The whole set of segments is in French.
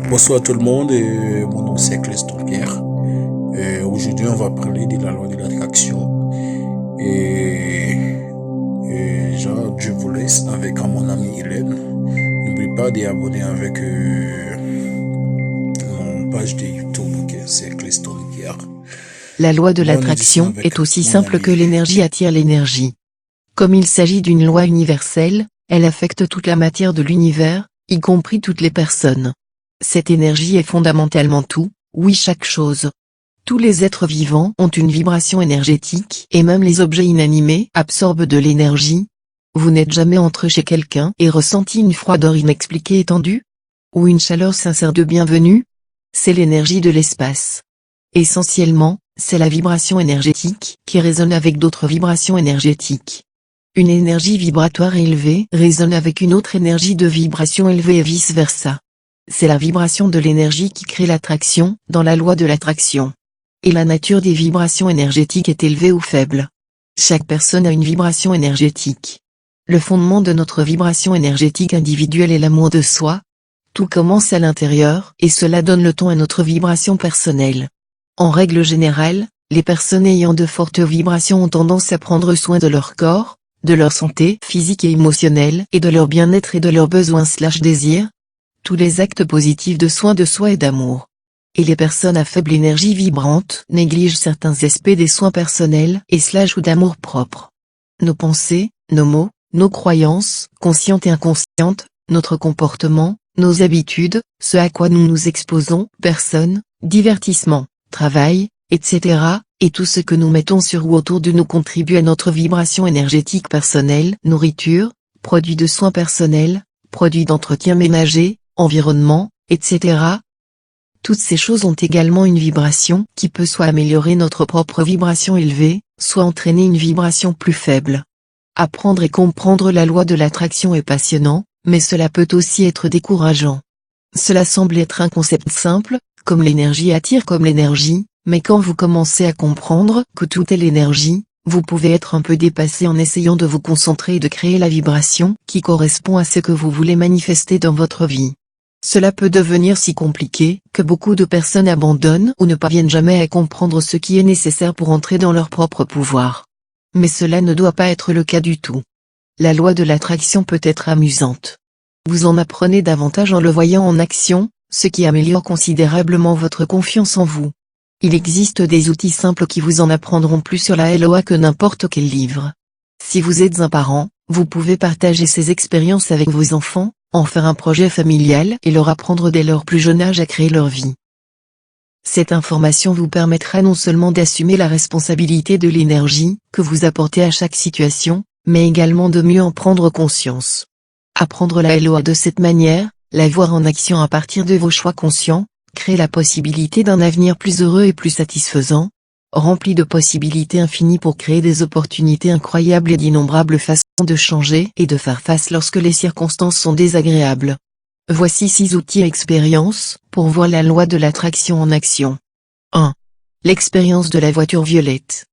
Bonsoir tout le monde, mon nom c'est Cleston Pierre. Aujourd'hui on va parler de la loi de l'attraction je vous laisse avec mon ami Hélène. N'oubliez pas d'abonner avec mon page de YouTube, c'est Cleston Pierre. La loi de l'attraction est aussi simple que l'énergie attire l'énergie. Comme il s'agit d'une loi universelle, elle affecte toute la matière de l'univers, y compris toutes les personnes. Cette énergie est fondamentalement tout, oui chaque chose. Tous les êtres vivants ont une vibration énergétique et même les objets inanimés absorbent de l'énergie. Vous n'êtes jamais entré chez quelqu'un et ressenti une froideur inexpliquée étendue? Ou une chaleur sincère de bienvenue? C'est l'énergie de l'espace. Essentiellement, c'est la vibration énergétique qui résonne avec d'autres vibrations énergétiques. Une énergie vibratoire élevée résonne avec une autre énergie de vibration élevée et vice-versa. C'est la vibration de l'énergie qui crée l'attraction, dans la loi de l'attraction. Et la nature des vibrations énergétiques est élevée ou faible. Chaque personne a une vibration énergétique. Le fondement de notre vibration énergétique individuelle est l'amour de soi. Tout commence à l'intérieur et cela donne le ton à notre vibration personnelle. En règle générale, les personnes ayant de fortes vibrations ont tendance à prendre soin de leur corps, de leur santé physique et émotionnelle et de leur bien-être et de leurs besoins/désirs. Tous les actes positifs de soin de soi et d'amour. Et les personnes à faible énergie vibrante négligent certains aspects des soins personnels ou d'amour propre. Nos pensées, nos mots, nos croyances, conscientes et inconscientes, notre comportement, nos habitudes, ce à quoi nous nous exposons, personnes, divertissement, travail, etc., et tout ce que nous mettons sur ou autour de nous contribue à notre vibration énergétique personnelle, nourriture, produits de soins personnels, produits d'entretien ménager, environnement, etc. Toutes ces choses ont également une vibration qui peut soit améliorer notre propre vibration élevée, soit entraîner une vibration plus faible. Apprendre et comprendre la loi de l'attraction est passionnant, mais cela peut aussi être décourageant. Cela semble être un concept simple, comme l'énergie attire comme l'énergie, mais quand vous commencez à comprendre que tout est l'énergie, vous pouvez être un peu dépassé en essayant de vous concentrer et de créer la vibration qui correspond à ce que vous voulez manifester dans votre vie. Cela peut devenir si compliqué que beaucoup de personnes abandonnent ou ne parviennent jamais à comprendre ce qui est nécessaire pour entrer dans leur propre pouvoir. Mais cela ne doit pas être le cas du tout. La loi de l'attraction peut être amusante. Vous en apprenez davantage en le voyant en action, ce qui améliore considérablement votre confiance en vous. Il existe des outils simples qui vous en apprendront plus sur la LOA que n'importe quel livre. Si vous êtes un parent, vous pouvez partager ces expériences avec vos enfants, en faire un projet familial et leur apprendre dès leur plus jeune âge à créer leur vie. Cette information vous permettra non seulement d'assumer la responsabilité de l'énergie que vous apportez à chaque situation, mais également de mieux en prendre conscience. Apprendre la LOA de cette manière, la voir en action à partir de vos choix conscients, crée la possibilité d'un avenir plus heureux et plus satisfaisant, rempli de possibilités infinies pour créer des opportunités incroyables et d'innombrables façons de changer et de faire face lorsque les circonstances sont désagréables. Voici 6 outils et expériences pour voir la loi de l'attraction en action. 1. L'expérience de la voiture violette.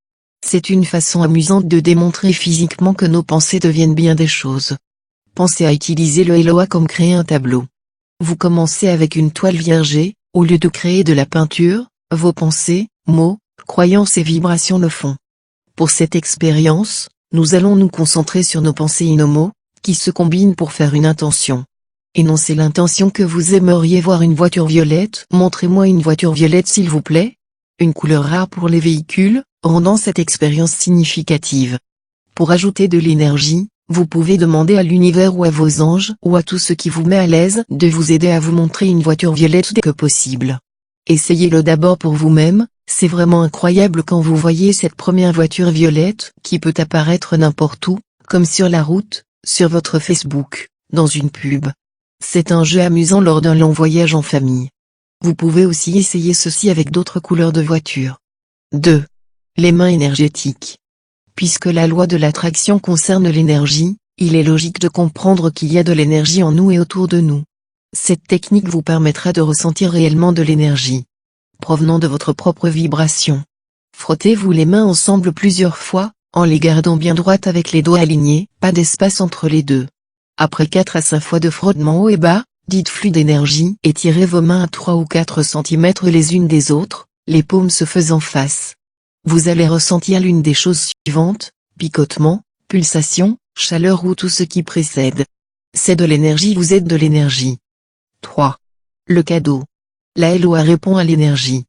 C'est une façon amusante de démontrer physiquement que nos pensées deviennent bien des choses. Pensez à utiliser le LOA comme créer un tableau. Vous commencez avec une toile vierge, au lieu de créer de la peinture, vos pensées, mots, croyances et vibrations le font. Pour cette expérience, nous allons nous concentrer sur nos pensées et nos mots, qui se combinent pour faire une intention. Énoncez l'intention que vous aimeriez voir une voiture violette. Montrez-moi une voiture violette s'il vous plaît. Une couleur rare pour les véhicules, rendant cette expérience significative. Pour ajouter de l'énergie, vous pouvez demander à l'univers ou à vos anges ou à tout ce qui vous met à l'aise de vous aider à vous montrer une voiture violette dès que possible. Essayez-le d'abord pour vous-même, c'est vraiment incroyable quand vous voyez cette première voiture violette qui peut apparaître n'importe où, comme sur la route, sur votre Facebook, dans une pub. C'est un jeu amusant lors d'un long voyage en famille. Vous pouvez aussi essayer ceci avec d'autres couleurs de voiture. 2. Les mains énergétiques. Puisque la loi de l'attraction concerne l'énergie, il est logique de comprendre qu'il y a de l'énergie en nous et autour de nous. Cette technique vous permettra de ressentir réellement de l'énergie provenant de votre propre vibration. Frottez-vous les mains ensemble plusieurs fois, en les gardant bien droites avec les doigts alignés, pas d'espace entre les deux. Après 4 à 5 fois de frottement haut et bas, Dites flux d'énergie et tirez vos mains à 3 ou 4 cm les unes des autres, les paumes se faisant face. Vous allez ressentir l'une des choses suivantes, picotement, pulsation, chaleur ou tout ce qui précède. C'est de l'énergie, vous êtes de l'énergie. 3. Le cadeau. La LOA répond à l'énergie.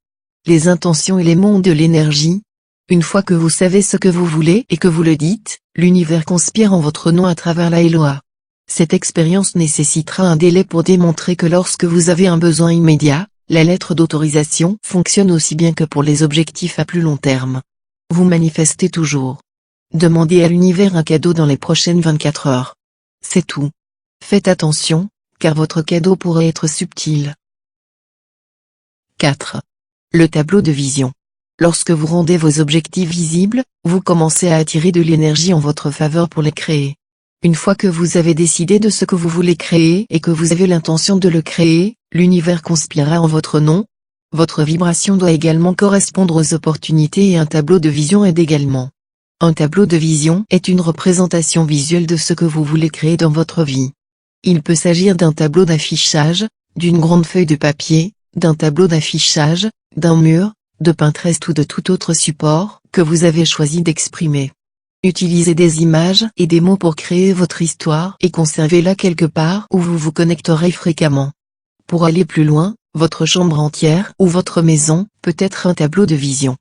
Les intentions et les mondes de l'énergie. Une fois que vous savez ce que vous voulez et que vous le dites, l'univers conspire en votre nom à travers la LOA. Cette expérience nécessitera un délai pour démontrer que lorsque vous avez un besoin immédiat, la lettre d'autorisation fonctionne aussi bien que pour les objectifs à plus long terme. Vous manifestez toujours. Demandez à l'univers un cadeau dans les prochaines 24 heures. C'est tout. Faites attention, car votre cadeau pourrait être subtil. 4. Le tableau de vision. Lorsque vous rendez vos objectifs visibles, vous commencez à attirer de l'énergie en votre faveur pour les créer. Une fois que vous avez décidé de ce que vous voulez créer et que vous avez l'intention de le créer, l'univers conspirera en votre nom. Votre vibration doit également correspondre aux opportunités et un tableau de vision aide également. Un tableau de vision est une représentation visuelle de ce que vous voulez créer dans votre vie. Il peut s'agir d'un tableau d'affichage, d'une grande feuille de papier, d'un tableau d'affichage, d'un mur, de Pinterest ou de tout autre support que vous avez choisi d'exprimer. Utilisez des images et des mots pour créer votre histoire et conservez-la quelque part où vous vous connecterez fréquemment. Pour aller plus loin, votre chambre entière ou votre maison peut être un tableau de vision.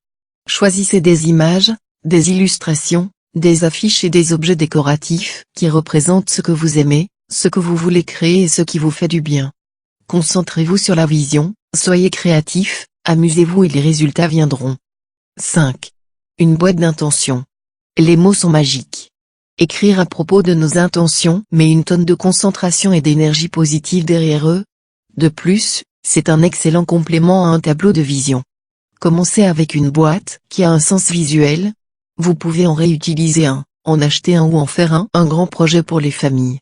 Choisissez des images, des illustrations, des affiches et des objets décoratifs qui représentent ce que vous aimez, ce que vous voulez créer et ce qui vous fait du bien. Concentrez-vous sur la vision, soyez créatif, amusez-vous et les résultats viendront. 5. Une boîte d'intentions. Les mots sont magiques. Écrire à propos de nos intentions met une tonne de concentration et d'énergie positive derrière eux. De plus, c'est un excellent complément à un tableau de vision. Commencez avec une boîte qui a un sens visuel. Vous pouvez en réutiliser un, en acheter un ou en faire un grand projet pour les familles.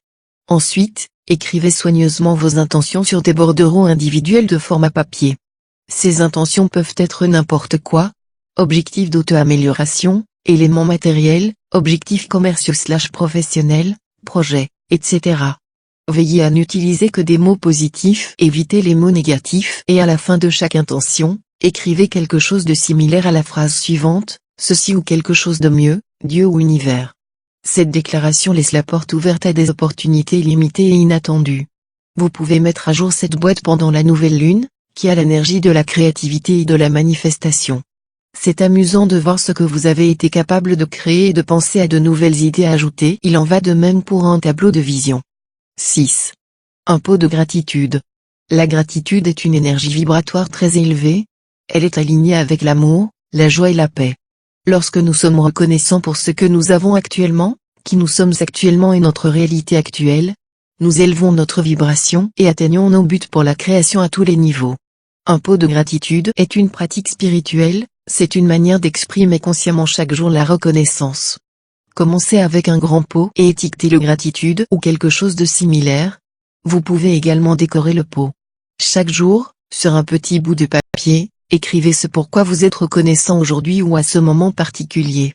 Ensuite, écrivez soigneusement vos intentions sur des bordereaux individuels de format papier. Ces intentions peuvent être n'importe quoi. Objectifs d'auto-amélioration, éléments matériels, objectifs commerciaux/professionnels, projets, etc. Veillez à n'utiliser que des mots positifs, évitez les mots négatifs et à la fin de chaque intention, écrivez quelque chose de similaire à la phrase suivante, ceci ou quelque chose de mieux, Dieu ou univers. Cette déclaration laisse la porte ouverte à des opportunités illimitées et inattendues. Vous pouvez mettre à jour cette boîte pendant la nouvelle lune, qui a l'énergie de la créativité et de la manifestation. C'est amusant de voir ce que vous avez été capable de créer et de penser à de nouvelles idées à ajouter. Il en va de même pour un tableau de vision. 6. Un pot de gratitude. La gratitude est une énergie vibratoire très élevée. Elle est alignée avec l'amour, la joie et la paix. Lorsque nous sommes reconnaissants pour ce que nous avons actuellement, qui nous sommes actuellement et notre réalité actuelle, nous élevons notre vibration et atteignons nos buts pour la création à tous les niveaux. Un pot de gratitude est une pratique spirituelle. C'est une manière d'exprimer consciemment chaque jour la reconnaissance. Commencez avec un grand pot et étiquetez-le gratitude ou quelque chose de similaire. Vous pouvez également décorer le pot. Chaque jour, sur un petit bout de papier, écrivez ce pourquoi vous êtes reconnaissant aujourd'hui ou à ce moment particulier.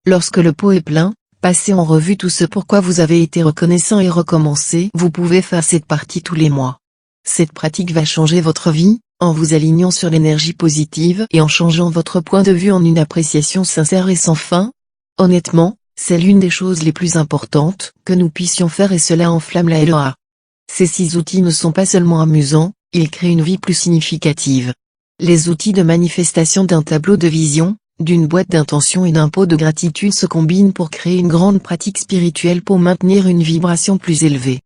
Lorsque le pot est plein, passez en revue tout ce pourquoi vous avez été reconnaissant et recommencez. Vous pouvez faire cette partie tous les mois. Cette pratique va changer votre vie, en vous alignant sur l'énergie positive et en changeant votre point de vue en une appréciation sincère et sans fin. Honnêtement, c'est l'une des choses les plus importantes que nous puissions faire et cela enflamme la LOA. Ces 6 outils ne sont pas seulement amusants, ils créent une vie plus significative. Les outils de manifestation d'un tableau de vision, d'une boîte d'intention et d'un pot de gratitude se combinent pour créer une grande pratique spirituelle pour maintenir une vibration plus élevée.